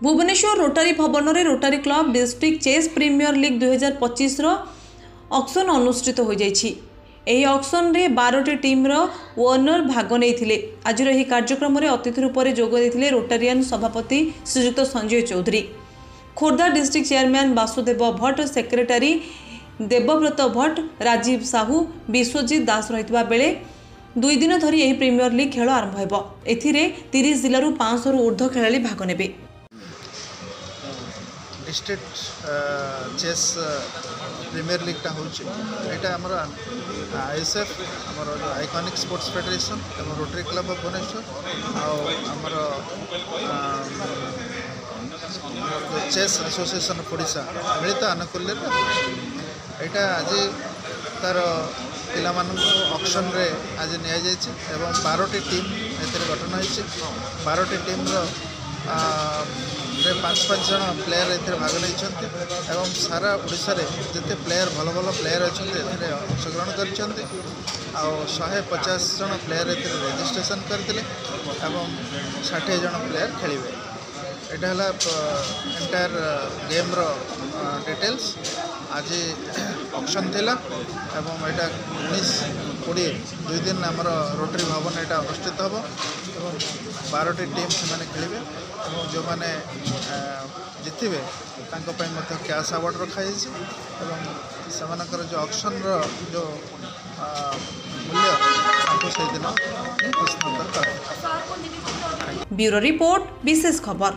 Bhubaneswar rotary Bhavan में rotary club district chess premier league 2025 auction अनुष्ठित हो जाइछि। एही ऑक्शन रे 12टी टीम रो ओनर भाग नहीं। आज कार्यक्रम में अतिथि रूप से जोग देते रोटारियन सभापति श्रीजुक्त Sanjay Choudhury, Khordha district chairman Basudev Bhatt, secretary Debabrata Bhatt, Rajiv Sahu, Biswajit Das रही बेले 2 दिन धरी यह प्रीमियर लीग खेल आरंभ हो। एथिरे 30 जिलू 500 ऊर्ध्व खेलाड़ी भाग ने। डिस्ट्रिक्ट चेस प्रीमियर लीग टा होची एटा हमर आईएसएफ हमर आइकॉनिक स्पोर्ट्स फेडरेशन एवं रोटरी क्लब ऑफ भुवनेश्वर आमर चेस एसोसिएशन ऑफ ओडिशा मिलित आनुकूल्य एटा आज तार पिला ऑक्शन रे आज निया जायछि एवं 12टी टीम एतरे गठन होइछि। 12टी टीम रो 5-5 जन प्लेयर एथरे भाग नहीं। सारा ओडिशा रे जिते प्लेयर भल भल प्लेयर अच्छा अंशग्रहण कर 150 जन प्लेयर एथरे रजिस्ट्रेशन करते 60 जन प्लेयर खेलिवे। यहाँ एंटायर गेम रो डिटेल्स आज ऑक्शन थिला एवं यहाँ 19-20 2 दिन आमर रोटरी भवन यहाँ अनुष्ठित हम एवं 12टी टीम से खेलिए और जो मैंने जितबे कैश अवार्ड रखाई से जो ऑक्शन रो जो मूल्य से दिन घोषणा कर। ब्यूरो रिपोर्ट विशेष खबर।